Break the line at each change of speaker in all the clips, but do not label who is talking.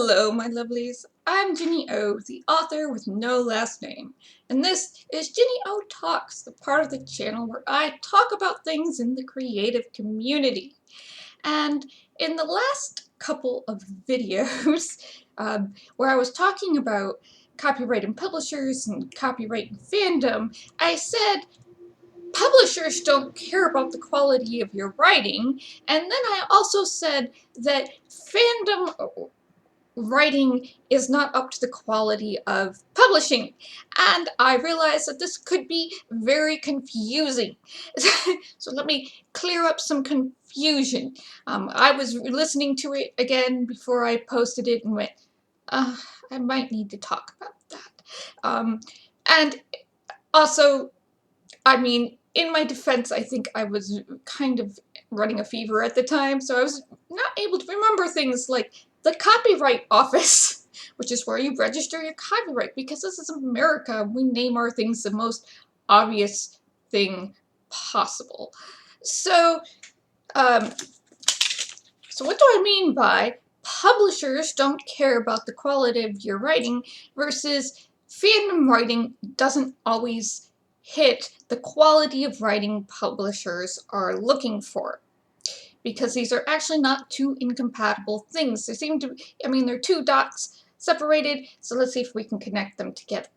Hello, my lovelies. I'm Ginny O, the author with no last name, and this is Ginny O Talks, the part of the channel where I talk about things in the creative community. And in the last couple of videos, where I was talking about copyright and publishers and copyright and fandom, I said publishers don't care about the quality of your writing, and then I also said that fandom writing is not up to the quality of publishing, and I realized that this could be very confusing. So let me clear up some confusion. I was listening to it again before I posted it and went, I might need to talk about that. And also, I mean, in my defense, I think I was kind of running a fever at the time, so I was not able to remember things like the Copyright Office, which is where you register your copyright, because this is America. We name our things the most obvious thing possible. So, so what do I mean by publishers don't care about the quality of your writing versus fandom writing doesn't always hit the quality of writing publishers are looking for? Because these are actually not two incompatible things. They seem to, I mean, they're two dots separated, so let's see if we can connect them together.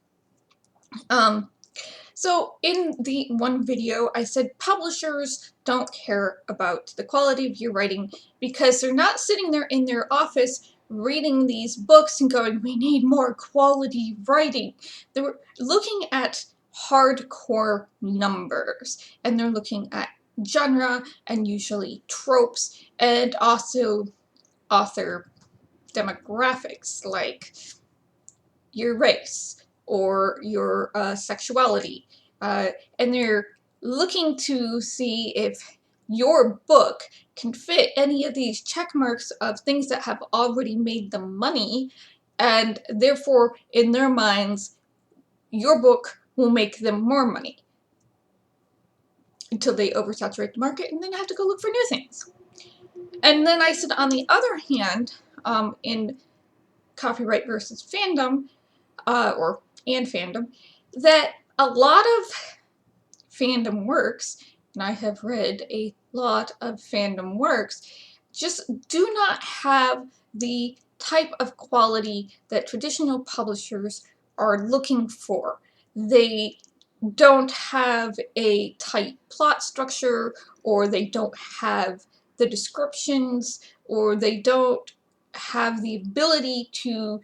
So in the one video, I said publishers don't care about the quality of your writing because they're not sitting there in their office reading these books and going, we need more quality writing. They're looking at hardcore numbers, and they're looking at genre and usually tropes, and also author demographics like your race or your sexuality, and they're looking to see if your book can fit any of these check marks of things that have already made them money, and therefore in their minds your book will make them more money until they oversaturate the market and then have to go look for new things. And then I said, on the other hand, in copyright versus fandom, and fandom, that a lot of fandom works, and I have read a lot of fandom works, just do not have the type of quality that traditional publishers are looking for. They don't have a tight plot structure, or they don't have the descriptions, or they don't have the ability to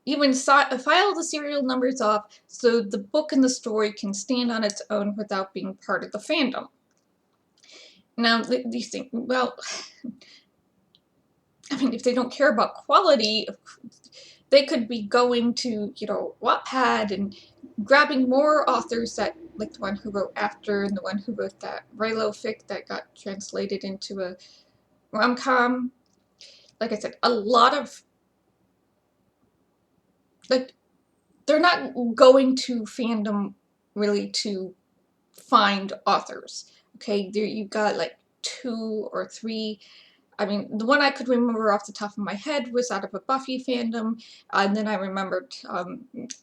even file the serial numbers off so the book and the story can stand on its own without being part of the fandom. Now, these things, well, I mean, if they don't care about quality, they could be going to, you know, Wattpad and grabbing more authors that, like the one who wrote After and the one who wrote that Raylo fic that got translated into a rom-com. Like I said, a lot of, like, they're not going to fandom really to find authors. Okay, there you've got like 2 or 3. I mean, the one I could remember off the top of my head was out of a Buffy fandom, and then I remembered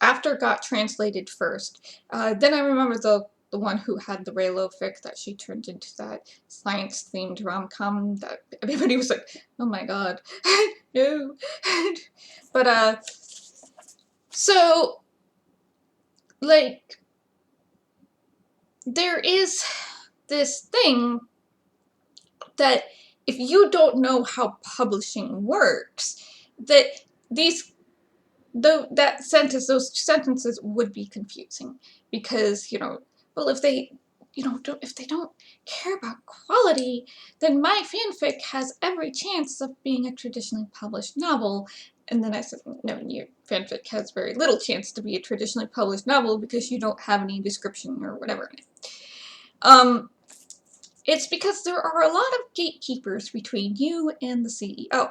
After got translated first. Then I remember the one who had the Raylo fic that she turned into that science-themed rom-com that everybody was like, oh my god, no. But so, like, there is this thing that if you don't know how publishing works, that those sentences would be confusing, because, you know, well, if they, you know, if they don't care about quality, then my fanfic has every chance of being a traditionally published novel. And then I said, no, your fanfic has very little chance to be a traditionally published novel because you don't have any description or whatever in it. It's because there are a lot of gatekeepers between you and the CEO.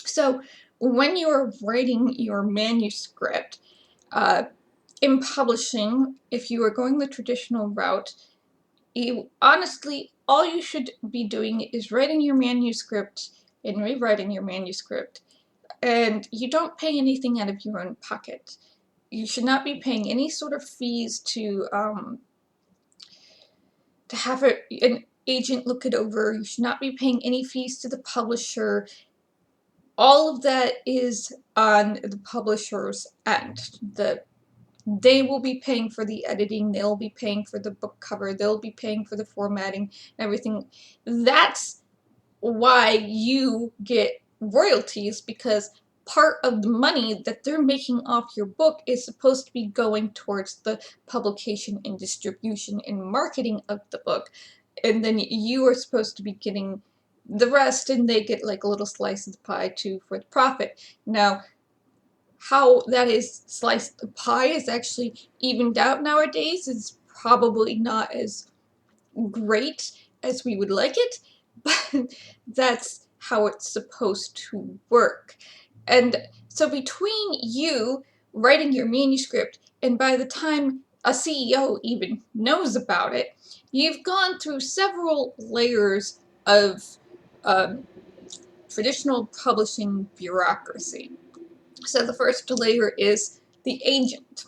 So when you are writing your manuscript, in publishing, if you are going the traditional route, honestly, all you should be doing is writing your manuscript and rewriting your manuscript and you don't pay anything out of your own pocket. You should not be paying any sort of fees to have an agent look it over. You should not be paying any fees to the publisher. All of that is on the publisher's end. They will be paying for the editing, they'll be paying for the book cover, they'll be paying for the formatting and everything. That's why you get royalties, because part of the money that they're making off your book is supposed to be going towards the publication and distribution and marketing of the book, and then you are supposed to be getting the rest, and they get like a little slice of the pie too for the profit. Now, how that is sliced the pie is actually evened out nowadays is probably not as great as we would like it, but that's how it's supposed to work. And so between you writing your manuscript and by the time a CEO even knows about it, you've gone through several layers of um, traditional publishing bureaucracy. So the first layer is the agent.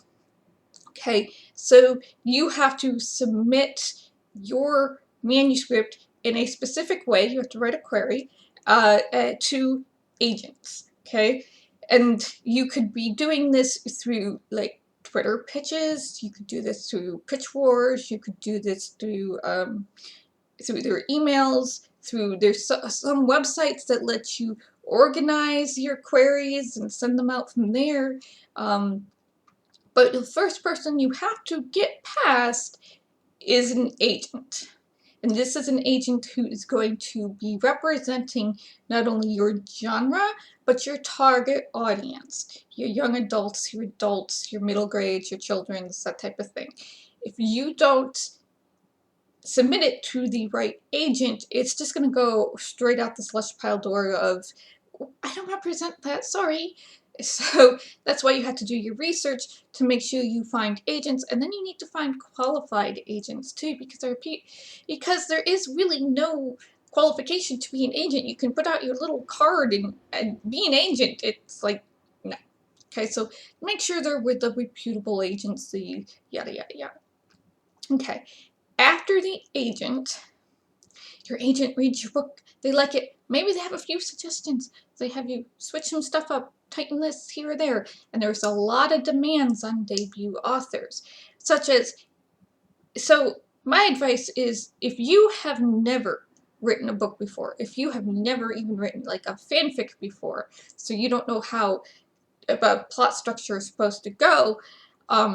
Okay, so you have to submit your manuscript in a specific way. You have to write a query to agents. Okay, and you could be doing this through like Twitter pitches. You could do this through pitch wars. You could do this through their emails. There's some websites that let you organize your queries and send them out from there. But the first person you have to get past is an agent. And this is an agent who is going to be representing not only your genre, but your target audience. Your young adults, your middle grades, your children, that type of thing. If you don't submit it to the right agent, it's just going to go straight out the slush pile door of, I don't represent that, sorry. So that's why you have to do your research to make sure you find agents, and then you need to find qualified agents too, because there is really no qualification to be an agent. You can put out your little card and be an agent. It's like, no. Okay, so make sure they're with a reputable agency, yada yada yada. Okay, after the agent, your agent reads your book, they like it, maybe they have a few suggestions, they have you switch some stuff up, tighten this here or there, and there's a lot of demands on debut authors, such as, so my advice is, if you have never written a book before, if you have never even written like a fanfic before, so you don't know how about plot structure is supposed to go, I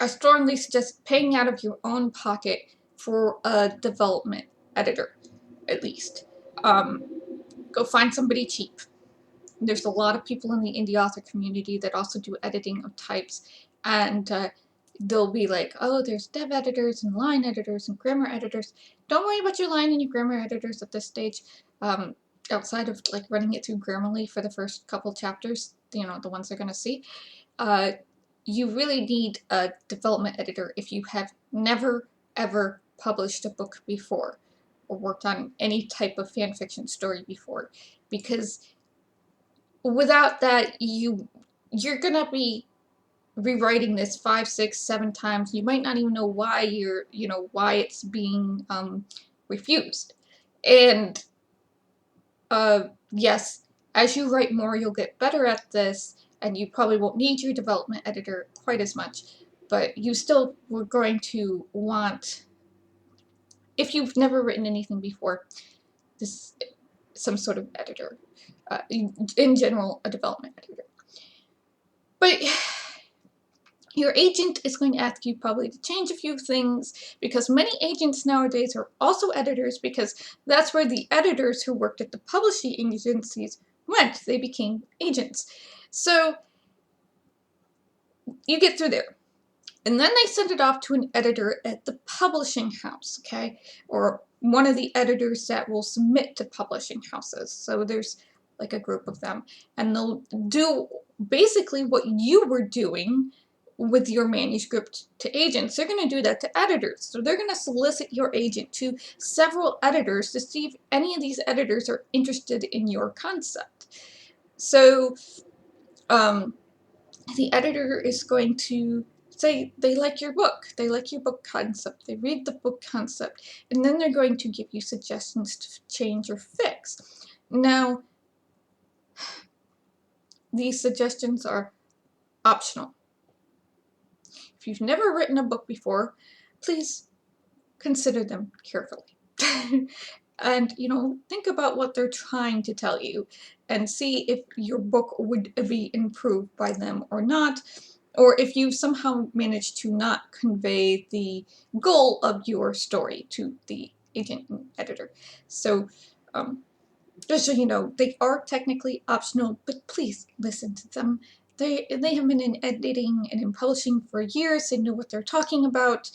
strongly suggest paying out of your own pocket for a development editor, at least. Go find somebody cheap. There's a lot of people in the indie author community that also do editing of types, and they'll be like, oh, there's dev editors and line editors and grammar editors. Don't worry about your line and your grammar editors at this stage. Outside of like running it through Grammarly for the first couple chapters, you know, the ones they're going to see. You really need a development editor if you have never ever published a book before or worked on any type of fan fiction story before, because without that you're gonna be rewriting this 5, 6, 7 times. You might not even know why why it's being refused. And yes, as you write more, you'll get better at this, and you probably won't need your development editor quite as much, but you still were going to want, if you've never written anything before, some sort of editor. In general, a development editor. But your agent is going to ask you probably to change a few things, because many agents nowadays are also editors, because that's where the editors who worked at the publishing agencies went. They became agents. So you get through there. And then they send it off to an editor at the publishing house, okay? Or one of the editors that will submit to publishing houses. So there's like a group of them. And they'll do basically what you were doing with your manuscript to agents. They're going to do that to editors. So they're going to solicit your agent to several editors to see if any of these editors are interested in your concept. So the editor is going to say they like your book concept, they read the book concept, and then they're going to give you suggestions to change or fix. Now, these suggestions are optional. If you've never written a book before, please consider them carefully. And, think about what they're trying to tell you and see if your book would be improved by them or not, or if you somehow manage to not convey the goal of your story to the agent and editor. So, just so you know, they are technically optional, but please listen to them. They have been in editing and in publishing for years. They know what they're talking about.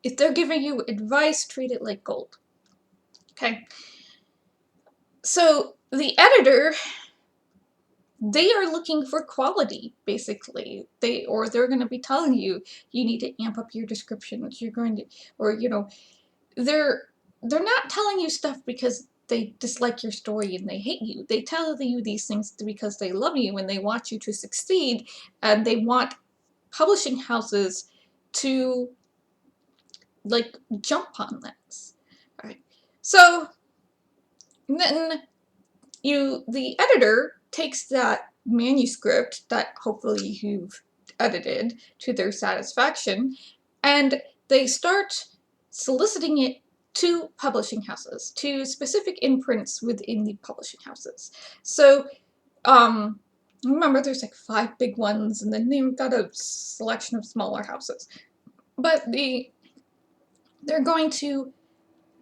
If they're giving you advice, treat it like gold. Okay? So the editor, they are looking for quality, basically. They're going to be telling you, you need to amp up your descriptions. You're going to, or they're not telling you stuff because they dislike your story and they hate you. They tell you these things because they love you and they want you to succeed, and they want publishing houses to jump on this. All right. So then the editor takes that manuscript that hopefully you've edited to their satisfaction, and they start soliciting it to publishing houses, to specific imprints within the publishing houses. So, remember there's 5 big ones, and then they've got a selection of smaller houses. But they're going to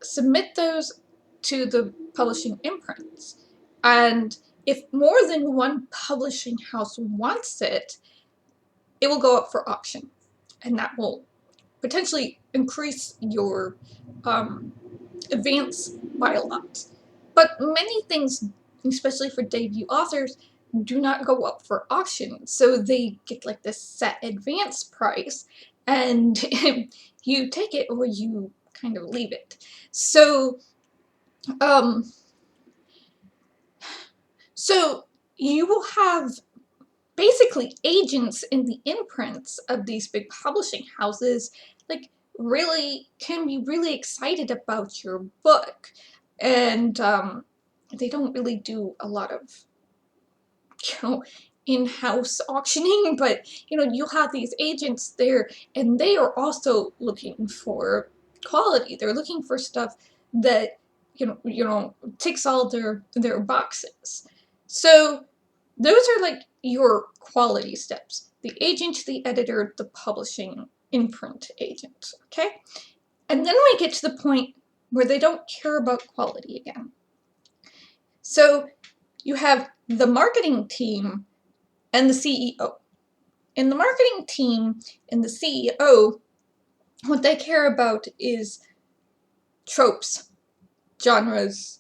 submit those to the publishing imprints. And if more than one publishing house wants it, it will go up for auction. And that will potentially increase your advance by a lot. But many things, especially for debut authors, do not go up for auction. So they get this set advance price, and you take it or you kind of leave it. So, so you will have basically agents in the imprints of these big publishing houses really can be really excited about your book, and they don't really do a lot of in-house auctioning, but you'll have these agents there, and they are also looking for quality. They're looking for stuff that ticks all their boxes. So those are your quality steps: the agent, the editor, the publishing imprint agent. Okay, and then we get to the point where they don't care about quality again. So you have the marketing team and the CEO. In the marketing team and the CEO, what they care about is tropes, genres,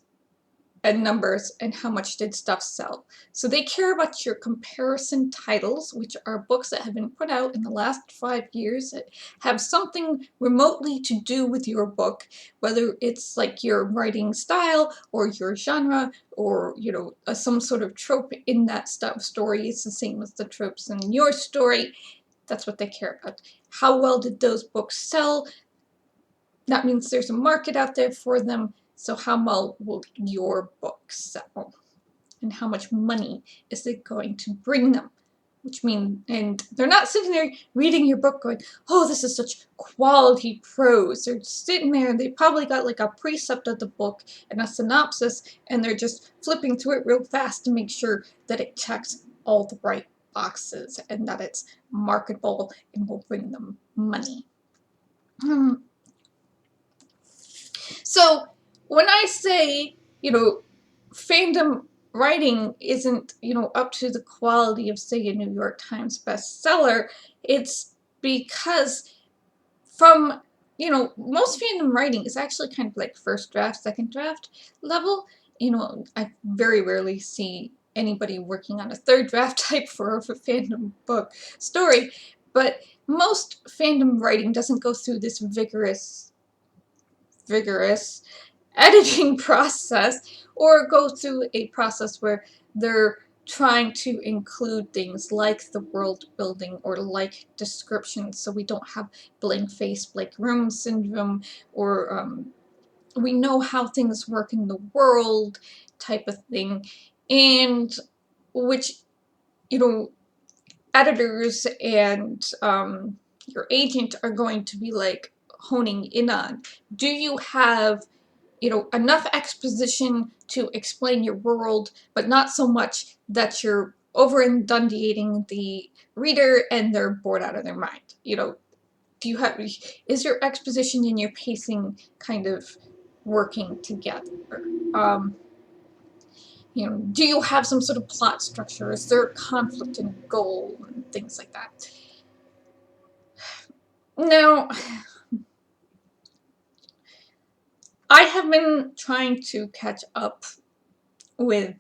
and numbers, and how much did stuff sell. So they care about your comparison titles, which are books that have been put out in the last 5 years that have something remotely to do with your book, whether it's your writing style or your genre, or some sort of trope in that story. It's the same as the tropes in your story. That's what they care about. How well did those books sell? That means there's a market out there for them. So how well will your book sell? And how much money is it going to bring them? And they're not sitting there reading your book going, oh, this is such quality prose. They're sitting there and they probably got a precept of the book and a synopsis, and they're just flipping through it real fast to make sure that it checks all the right boxes and that it's marketable and will bring them money. So when I say, fandom writing isn't, up to the quality of, say, a New York Times bestseller, it's because from, most fandom writing is actually kind of first draft, second draft level. I very rarely see anybody working on a third draft type for a fandom book story, but most fandom writing doesn't go through this vigorous editing process, or go through a process where they're trying to include things like the world building or like descriptions, so we don't have blank face, blank room syndrome, or we know how things work in the world type of thing, and which, you know, editors and your agent are going to be like honing in on. Do you have, you know, enough exposition to explain your world, but not so much that you're over-inundating the reader and they're bored out of their mind? You know, do you have, is your exposition and your pacing kind of working together? Um, you know, do you have some sort of plot structure? Is there a conflict and a goal and things like that? Now, I have been trying to catch up with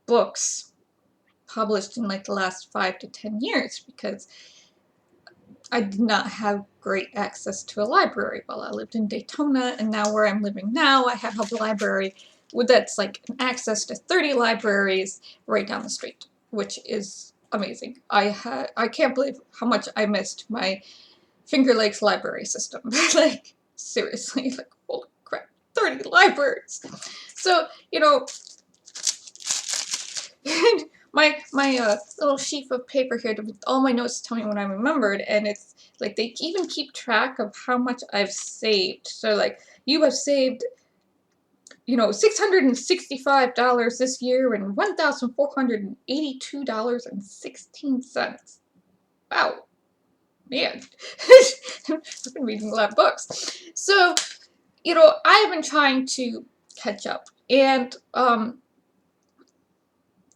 books published in like the last 5 to 10 years because I did not have great access to a library while I lived in Daytona, and now where I'm living now, I have a library that's like access to 30 libraries right down the street, which is amazing. I can't believe how much I missed my Finger Lakes library system. Like, seriously, like, holy crap, 30 libraries. So, you know, my little sheaf of paper here with all my notes tell me what I remembered, and it's like they even keep track of how much I've saved. So like, you have saved, you know, $665 this year and $1,482.16. Wow, man. I've been reading a lot of books. So, you know, I have been trying to catch up, and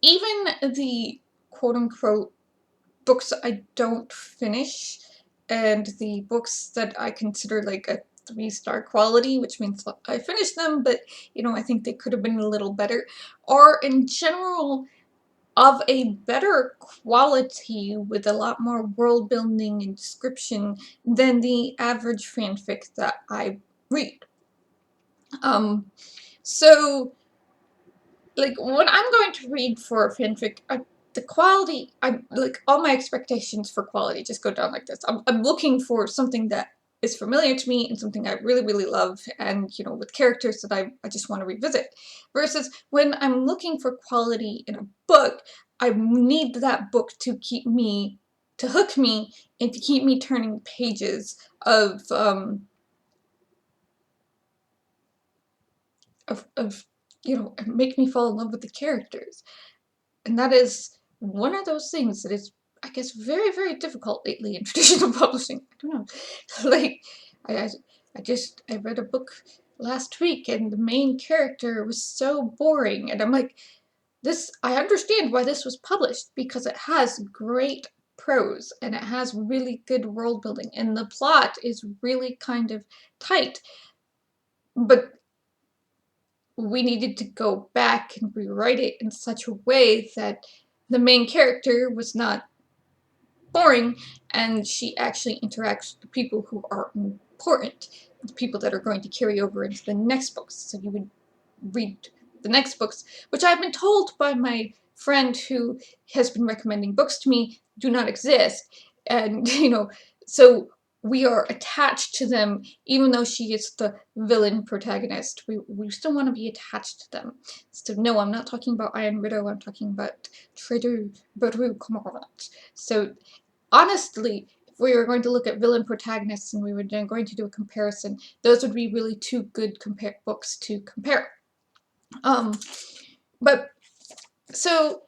even the quote-unquote books I don't finish, and the books that I consider like a 3-star quality, which means I finished them, but, you know, I think they could have been a little better, are in general of a better quality with a lot more world building and description than the average fanfic that I read. So, like, when I'm going to read for a fanfic, the quality, like, all my expectations for quality just go down like this. I'm looking for something that is familiar to me and something I really, really love, and, you know, with characters that I just want to revisit. Versus when I'm looking for quality in a book, I need that book to keep me, to hook me, and to keep me turning pages of, you know, make me fall in love with the characters. And that is one of those things that is, I guess, very, very difficult lately in traditional publishing. I don't know. Like, I, I read a book last week and the main character was so boring. And I'm like, I understand why this was published, because it has great prose and it has really good world building and the plot is really kind of tight. But we needed to go back and rewrite it in such a way that the main character was not boring and she actually interacts with the people who are important, the people that are going to carry over into the next books. So you would read the next books, which I've been told by my friend who has been recommending books to me do not exist. And, you know, so we are attached to them, even though she is the villain protagonist. We still want to be attached to them. So no, I'm not talking about Iron Widow, I'm talking about Trader Baru Commandant. So honestly, if we were going to look at villain protagonists and we were going to do a comparison, those would be really two good books to compare. But so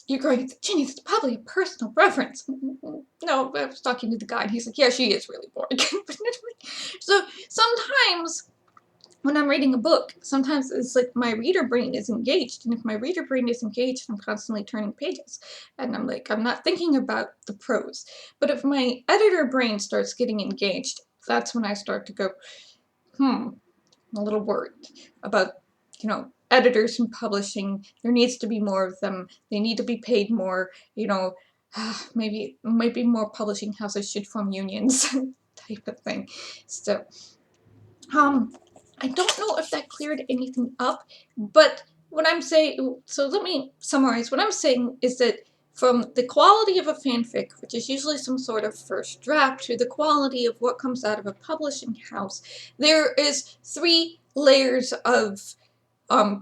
you're going, Ginny, it's probably a personal preference. No, I was talking to the guy and he's like, yeah, she is really boring. So sometimes when I'm reading a book, sometimes it's like my reader brain is engaged, and if my reader brain is engaged, I'm constantly turning pages, and I'm like, I'm not thinking about the prose. But if my editor brain starts getting engaged, that's when I start to go, a little worried about, you know, editors and publishing. There needs to be more of them. They need to be paid more, you know, maybe more publishing houses should form unions type of thing. So, I don't know if that cleared anything up, but what I'm saying, so let me summarize. What I'm saying is that from the quality of a fanfic, which is usually some sort of first draft, to the quality of what comes out of a publishing house, there is 3 layers of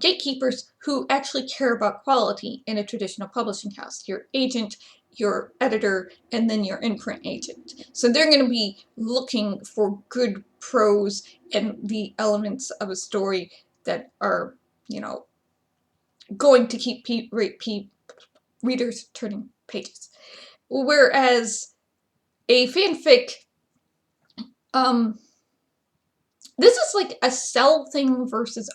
gatekeepers who actually care about quality in a traditional publishing house. Your agent, your editor, and then your imprint agent. So they're going to be looking for good prose and the elements of a story that are, you know, going to keep readers turning pages. Whereas a fanfic, um, this is like a sell thing versus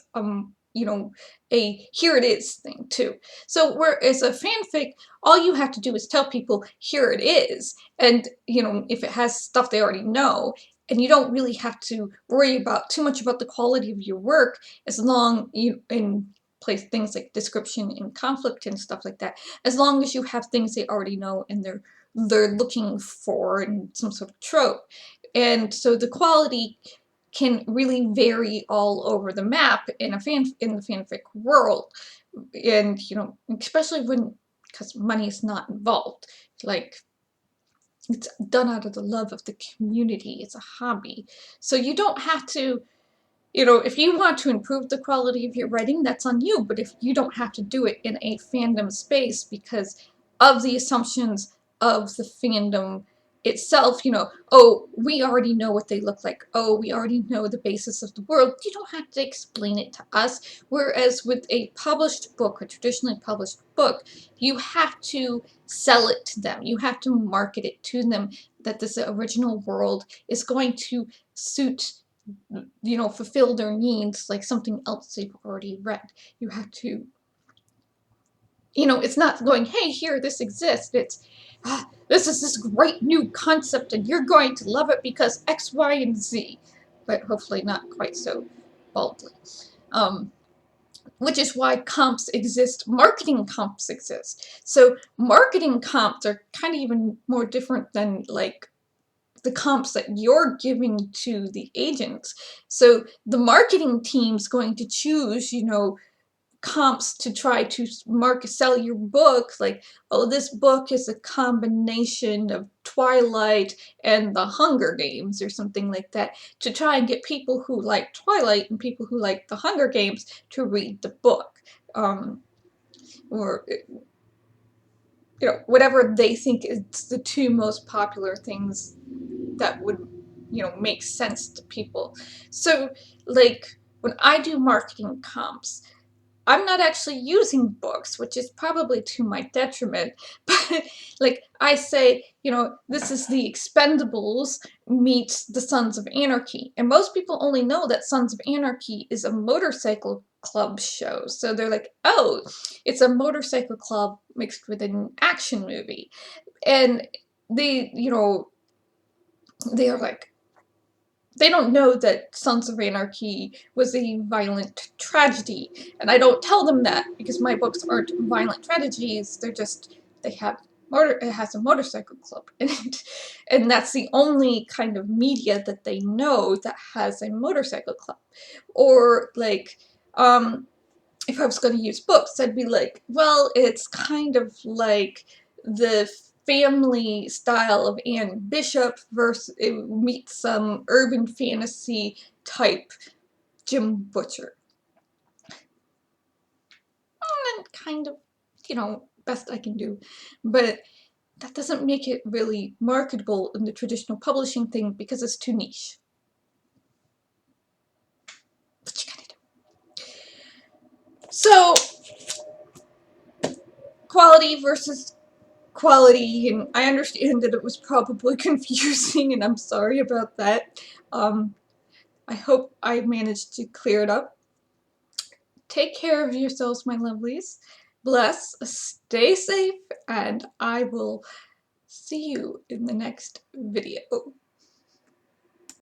you know, a here it is thing too. So whereas a fanfic, all you have to do is tell people here it is, and you know, if it has stuff they already know, and you don't really have to worry about too much about the quality of your work, as long you in place things like description and conflict and stuff like that, as long as you have things they already know and they're looking for in some sort of trope. And so the quality can really vary all over the map in the fanfic world, and you know, especially when, because money is not involved, like it's done out of the love of the community. It's a hobby, so you don't have to, you know, if you want to improve the quality of your writing, that's on you, but if you don't have to do it in a fandom space because of the assumptions of the fandom itself, you know, oh, we already know what they look like, oh, we already know the basis of the world, you don't have to explain it to us. Whereas with a published book, a traditionally published book, you have to sell it to them, you have to market it to them, that this original world is going to suit, you know, fulfill their needs like something else they've already read. You have to, you know, it's not going, hey, here, this exists. It's, this is this great new concept and you're going to love it because X, Y, and Z. But hopefully not quite so boldly. Which is why comps exist, marketing comps exist. So marketing comps are kind of even more different than like the comps that you're giving to the agents. So the marketing team's going to choose, you know, comps to try to sell your book, like, oh, this book is a combination of Twilight and the Hunger Games or something like that, to try and get people who like Twilight and people who like the Hunger Games to read the book. Or you know, whatever they think is the 2 most popular things that would, you know, make sense to people. So like when I do marketing comps, I'm not actually using books, which is probably to my detriment, but like I say, you know, this is the Expendables meets the Sons of Anarchy, and most people only know that Sons of Anarchy is a motorcycle club show, so they're like, oh, it's a motorcycle club mixed with an action movie, and they, you know, they are like, they don't know that Sons of Anarchy was a violent tragedy, and I don't tell them that because my books aren't violent tragedies. They're just, they have it has a motorcycle club in it, and that's the only kind of media that they know that has a motorcycle club. Or like, if I was going to use books, I'd be like, well, it's kind of like the family style of Anne Bishop versus it meets some urban fantasy type Jim Butcher. And kind of, you know, best I can do. But that doesn't make it really marketable in the traditional publishing thing because it's too niche. What you gotta do? So, quality versus quality, and I understand that it was probably confusing, and I'm sorry about that. I hope I managed to clear it up. Take care of yourselves, my lovelies. Bless, stay safe, and I will see you in the next video.